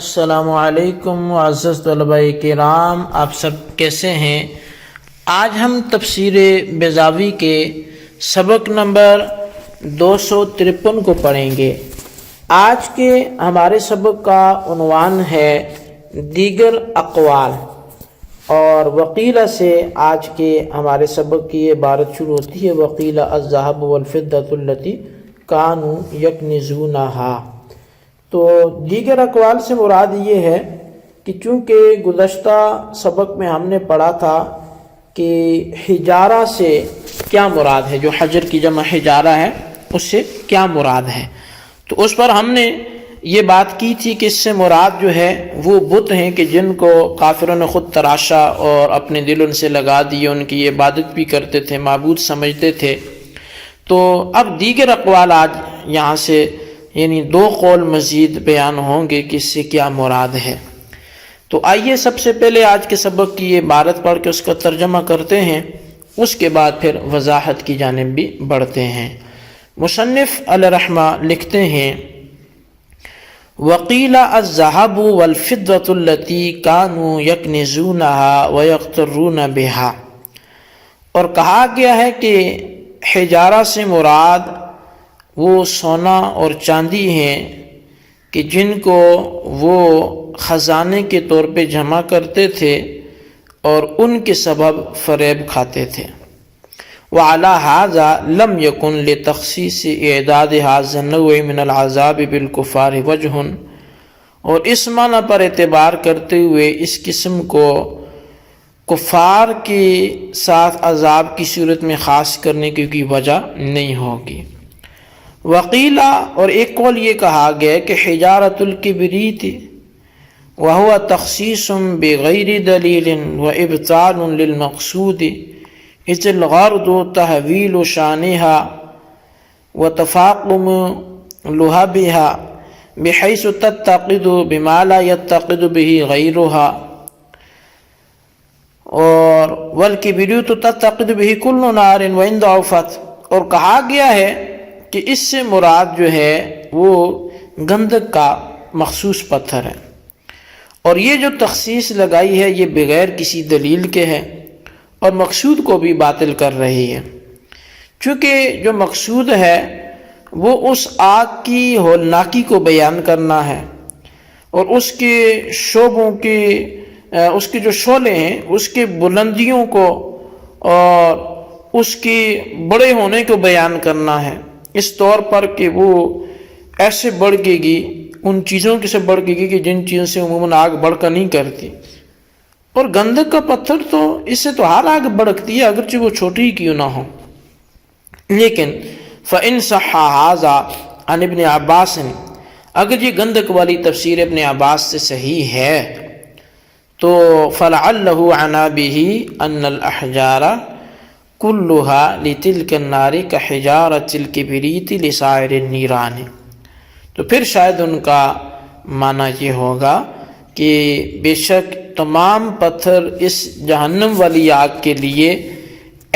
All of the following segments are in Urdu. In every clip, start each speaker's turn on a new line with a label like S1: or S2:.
S1: السلام علیکم معزز طلباء کرام، آپ سب کیسے ہیں؟ آج ہم تفسیر بیضاوی کے سبق نمبر 253 کو پڑھیں گے۔ آج کے ہمارے سبق کا عنوان ہے دیگر اقوال، اور وقیلہ سے آج کے ہمارے سبق کی عبارت شروع ہوتی ہے، وقیلہ الذهب والفضة التي كانوا يكنزونها۔ تو دیگر اقوال سے مراد یہ ہے کہ چونکہ گزشتہ سبق میں ہم نے پڑھا تھا کہ حجارہ سے کیا مراد ہے، جو حجر کی جمع حجارہ ہے اس سے کیا مراد ہے، تو اس پر ہم نے یہ بات کی تھی کہ اس سے مراد جو ہے وہ بت ہیں کہ جن کو کافروں نے خود تراشا اور اپنے دل ان سے لگا دیے، ان کی عبادت بھی کرتے تھے، معبود سمجھتے تھے۔ تو اب دیگر اقوال آج یہاں سے یعنی دو قول مزید بیان ہوں گے کہ اس سے کیا مراد ہے۔ تو آئیے سب سے پہلے آج کے سبق کی یہ عبارت پڑھ کے اس کا ترجمہ کرتے ہیں، اس کے بعد پھر وضاحت کی جانب بھی بڑھتے ہیں۔ مصنف علیہ رحمہ لکھتے ہیں، وَقِيلَ الذَّهَبُ وَالْفِضَّةُ الَّتِي كَانُوا يَكْنِزُونَهَا وَيَقْتَرُّونَ بِهَا، اور کہا گیا ہے کہ حجارہ سے مراد وہ سونا اور چاندی ہیں کہ جن کو وہ خزانے کے طور پہ جمع کرتے تھے اور ان کے سبب فریب کھاتے تھے۔ وعلى هذا لم يكن لتخصيص اعداد هذا النوع من العذاب بالكفار وجہ، اور اس معنی پر اعتبار کرتے ہوئے اس قسم کو کفار کے ساتھ عذاب کی صورت میں خاص کرنے کی کوئی وجہ نہیں ہوگی۔ وقیلہ، اور ایک قول یہ کہا گیا کہ حجارۃ الکبریت وہو تخصیص بغیر دلیل وابطال للمقصود اذ الغرض تحویل شانها وتفاقم لهبها بحيث تتقد بما لا يتقد به غيرها، اور والکبریت تتقد به كل نار وان ضعفت، اور کہا گیا ہے کہ اس سے مراد جو ہے وہ گندک کا مخصوص پتھر ہے، اور یہ جو تخصیص لگائی ہے یہ بغیر کسی دلیل کے ہے اور مقصود کو بھی باطل کر رہی ہے، چونکہ جو مقصود ہے وہ اس آگ کی ہولناکی کو بیان کرنا ہے اور اس کے شعبوں کے اس کے جو شعلے ہیں اس کے بلندیوں کو اور اس کے بڑے ہونے کو بیان کرنا ہے، اس طور پر کہ وہ ایسے بڑھے گی، ان چیزوں سے بڑھے گی کہ جن چیزوں سے عموماً آگ بڑھ کر نہیں کرتی۔ اور گندک کا پتھر تو اس سے تو ہر آگ بڑھتی ہے اگرچہ وہ چھوٹی ہی کیوں نہ ہو۔ لیکن فَإِن صَحَّ هَذَا عن ابن عباس، اگر یہ گندک والی تفسیر ابن عباس سے صحیح ہے تو فَلَعَلَّهُ عَنَا بِهِ أَنَّ الْأَحْجَارَ كُلُّهَا لِتِلْكَ النَّارِ كَحِجَارَةِ الْكِبْرِيتِ لِسَائِرِ النِّيرَانِ، تو پھر شاید ان کا معنی یہ ہوگا کہ بے شک تمام پتھر اس جہنم والی آگ کے لیے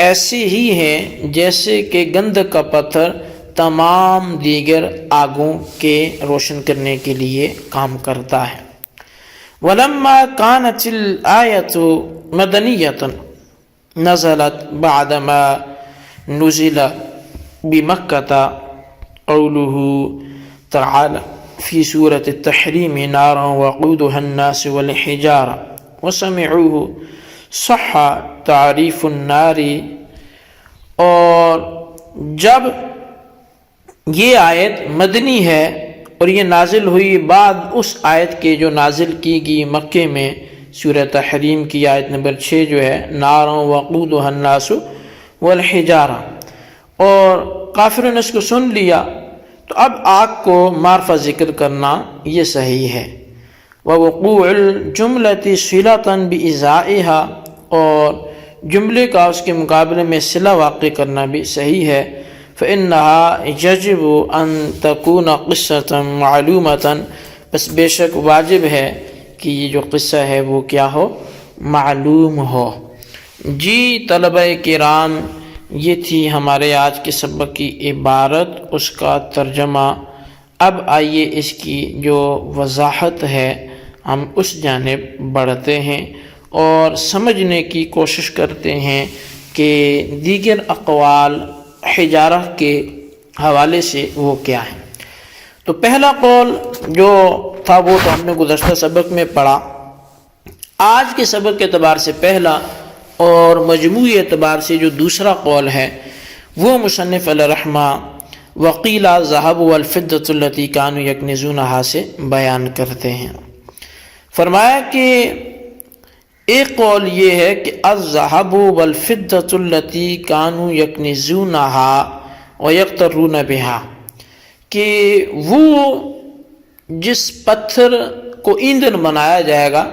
S1: ایسے ہی ہیں جیسے کہ گندک کا پتھر تمام دیگر آگوں کے روشن کرنے کے لیے کام کرتا ہے۔ وَلَمَّا كَانَتِ الْآيَةُ مَدَنِيَّةً نزلت بعدما نزل بمكة قوله تعالى في سورة التحريم نارا وقودها الناس والحجارة وسمعوه صح تعریف النار، اور جب یہ آیت مدنی ہے اور یہ نازل ہوئی بعد اس آیت کے جو نازل کی گئی مکے میں، سورہ تحریم کی آیت نمبر 6 جو ہے نار وقودها الناس والحجارہ، اور کافروں نے اس کو سن لیا تو اب آگ کو معرفہ ذکر کرنا یہ صحیح ہے۔ ووقوع الجملۃ صلۃ بإزائها، اور جملے کا اس کے مقابلے میں صلہ واقع کرنا بھی صحیح ہے۔ فإنها يجب أن تكون قصة معلومة، بس بے شک واجب ہے کہ یہ جو قصہ ہے وہ کیا ہو، معلوم ہو۔ جی طلبہ کرام، یہ تھی ہمارے آج کے سبق کی عبارت، اس کا ترجمہ۔ اب آئیے اس کی جو وضاحت ہے ہم اس جانب بڑھتے ہیں اور سمجھنے کی کوشش کرتے ہیں کہ دیگر اقوال حجارہ کے حوالے سے وہ کیا ہیں۔ تو پہلا قول جو تھا وہ تو ہم نے گزشتہ سبق میں پڑھا۔ آج کے سبق کے اعتبار سے پہلا اور مجموعی اعتبار سے جو دوسرا قول ہے وہ مصنف علیہ رحمہ وقیل الذهب والفضة التي كانوا يكنزونها سے بیان کرتے ہیں۔ فرمایا کہ ایک قول یہ ہے کہ الذهب والفضة التي كانوا يكنزونها ويقترون بها، کہ وہ جس پتھر کو ایندھن بنایا جائے گا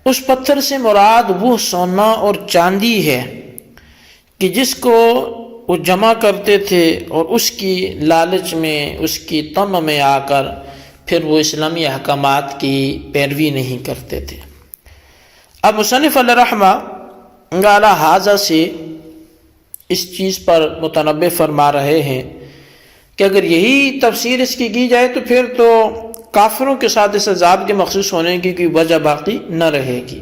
S1: اس پتھر سے مراد وہ سونا اور چاندی ہے کہ جس کو وہ جمع کرتے تھے اور اس کی لالچ میں، اس کی طمع میں آ کر پھر وہ اسلامی احکامات کی پیروی نہیں کرتے تھے۔ اب مصنف علیہ رحمہ اعلیٰ حاضہ سے اس چیز پر متنبہ فرما رہے ہیں کہ اگر یہی تفسیر اس کی جائے تو پھر تو کافروں کے ساتھ اس عذاب کے مخصوص ہونے کی کوئی وجہ باقی نہ رہے گی۔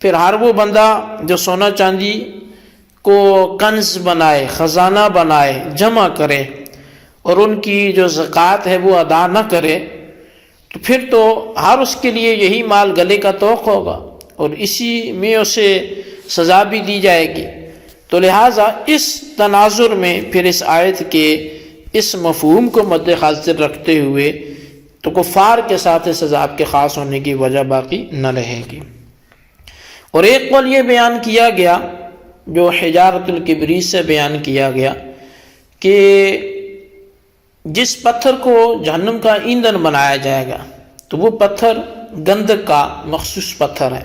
S1: پھر ہر وہ بندہ جو سونا چاندی کو کنز بنائے، خزانہ بنائے، جمع کرے اور ان کی جو زکوٰۃ ہے وہ ادا نہ کرے تو پھر تو ہر اس کے لیے یہی مال گلے کا طوق ہوگا اور اسی میں اسے سزا بھی دی جائے گی۔ تو لہٰذا اس تناظر میں پھر اس آیت کے اس مفہوم کو مد خاطر رکھتے ہوئے تو کفار کے ساتھ اس عذاب کے خاص ہونے کی وجہ باقی نہ رہے گی۔ اور ایک قول یہ بیان کیا گیا جو حجارۃ الکبریت سے بیان کیا گیا کہ جس پتھر کو جہنم کا ایندھن بنایا جائے گا تو وہ پتھر گندک کا مخصوص پتھر ہے۔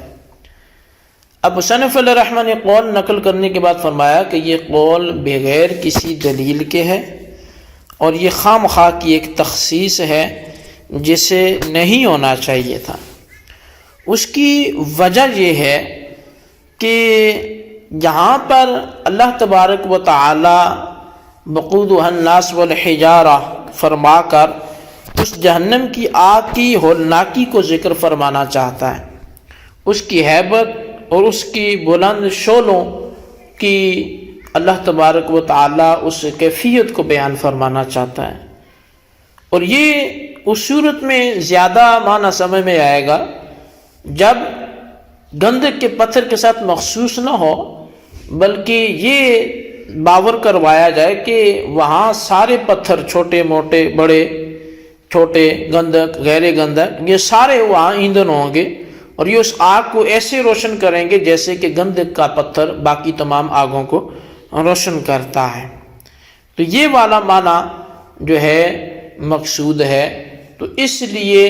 S1: اب مصنف علیہ رحمہ نے قول نقل کرنے کے بعد فرمایا کہ یہ قول بغیر کسی دلیل کے ہے اور یہ خام خواہ کی ایک تخصیص ہے جسے نہیں ہونا چاہیے تھا۔ اس کی وجہ یہ ہے کہ یہاں پر اللہ تبارک و تعالی وقودها الناس والحجارہ فرما کر اس جہنم کی آگ کی ہولناکی کو ذکر فرمانا چاہتا ہے، اس کی ہیبت اور اس کی بلند شعلوں کی اللہ تبارک و تعالی اس کیفیت کو بیان فرمانا چاہتا ہے۔ اور یہ اس صورت میں زیادہ معنی سمجھ میں آئے گا جب گندک کے پتھر کے ساتھ مخصوص نہ ہو بلکہ یہ باور کروایا جائے کہ وہاں سارے پتھر چھوٹے موٹے بڑے چھوٹے گندک غیر گندک یہ سارے وہاں ایندھن ہوں گے اور یہ اس آگ کو ایسے روشن کریں گے جیسے کہ گندک کا پتھر باقی تمام آگوں کو روشن کرتا ہے۔ تو یہ والا معنی جو ہے مقصود ہے، تو اس لیے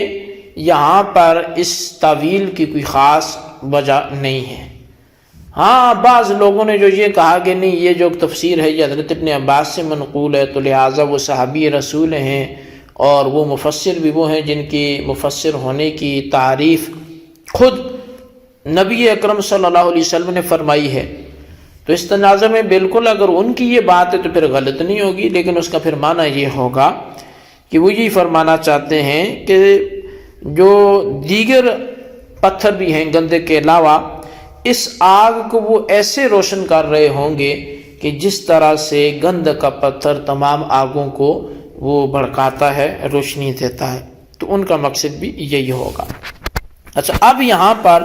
S1: یہاں پر اس تعویل کی کوئی خاص وجہ نہیں ہے۔ ہاں بعض لوگوں نے جو یہ کہا کہ نہیں یہ جو تفسیر ہے یہ حضرت ابن عباس سے منقول ہے تو لہٰذا وہ صحابی رسول ہیں اور وہ مفسر بھی وہ ہیں جن کی مفسر ہونے کی تعریف خود نبی اکرم صلی اللہ علیہ وسلم نے فرمائی ہے، تو اس تنازع میں بالکل اگر ان کی یہ بات ہے تو پھر غلط نہیں ہوگی، لیکن اس کا پھر معنی یہ ہوگا کہ وہ یہ فرمانا چاہتے ہیں کہ جو دیگر پتھر بھی ہیں گندے کے علاوہ اس آگ کو وہ ایسے روشن کر رہے ہوں گے کہ جس طرح سے گند کا پتھر تمام آگوں کو وہ بھڑکاتا ہے، روشنی دیتا ہے، تو ان کا مقصد بھی یہی ہوگا۔ اچھا اب یہاں پر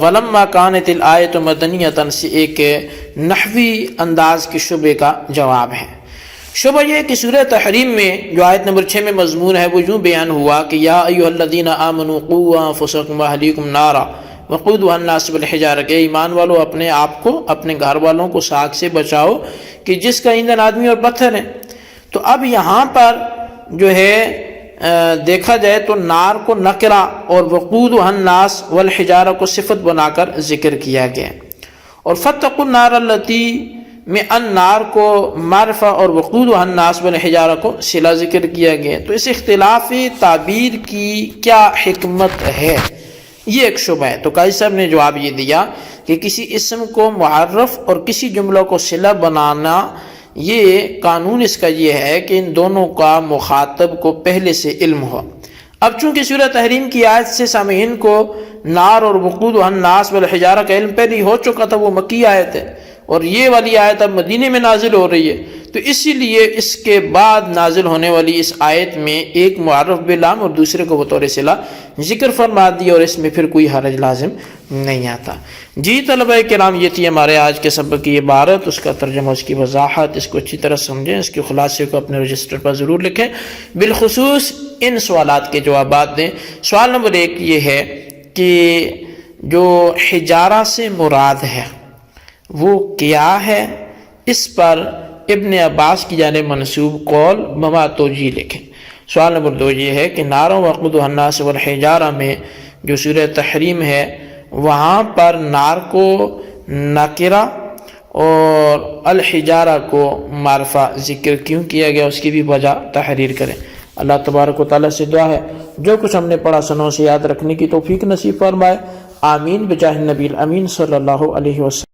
S1: ولما کانت الآیۃ مدنیۃ سے ایک نحوی انداز کے شبے کا جواب ہے۔ شبہ یہ کہ سورہ تحریم میں جو آیت نمبر 6 میں مضمون ہے وہ یوں بیان ہوا کہ یا ایھا الذین آمنوا قوا انفسکم واہلیکم نارا وقودها الناس والحجارہ، کہ ایمان والو اپنے آپ کو اپنے گھر والوں کو آگ سے بچاؤ کہ جس کا ایندھن آدمی اور پتھر ہے۔ تو اب یہاں پر جو ہے دیکھا جائے تو نار کو نکرہ اور وقودها الناس والحجارہ کو صفت بنا کر ذکر کیا گیا، اور فاتقوا النار التی میں النار کو معرفہ اور وقودها الناس والحجارہ کو صلہ ذکر کیا گیا۔ تو اس اختلاف تعبیر کی کیا حکمت ہے، یہ ایک شبہ ہے۔ تو قاضی صاحب نے جواب یہ دیا کہ کسی اسم کو معرف اور کسی جملہ کو صلہ بنانا، یہ قانون اس کا یہ ہے کہ ان دونوں کا مخاطب کو پہلے سے علم ہو۔ اب چونکہ سورہ تحریم کی آیت سے سامعین کو نار اور وقودها الناس والحجارہ کا علم پہلے ہو چکا تھا، وہ مکی آیت ہے، اور یہ والی آیت اب مدینے میں نازل ہو رہی ہے، تو اسی لیے اس کے بعد نازل ہونے والی اس آیت میں ایک معرف بلام اور دوسرے کو بطور صلہ ذکر فرما دیا، اور اس میں پھر کوئی حرج لازم نہیں آتا۔ جی طلبہ کرام، یہ تھی ہمارے آج کے سبق کی عبارت، اس کا ترجمہ، اس کی وضاحت، اس کو اچھی طرح سمجھیں، اس کے خلاصے کو اپنے رجسٹر پر ضرور لکھیں، بالخصوص ان سوالات کے جوابات دیں۔ سوال نمبر 1 یہ ہے کہ جو حجارہ سے مراد ہے وہ کیا ہے، اس پر ابن عباس کی جانب منسوب قول بما توجیہ لکھیں۔ سوال نمبر 2 یہ ہے کہ نار وقودها الناس والحجارہ میں جو سورہ تحریم ہے وہاں پر نار کو نکرہ اور الحجارہ کو معرفہ ذکر کیوں کیا گیا، اس کی بھی وجہ تحریر کریں۔ اللہ تبارک و تعالیٰ سے دعا ہے جو کچھ ہم نے پڑھا سنوں سے یاد رکھنے کی توفیق نصیب فرمائے، آمین بجاہ النبی الامین صلی اللہ علیہ وسلم۔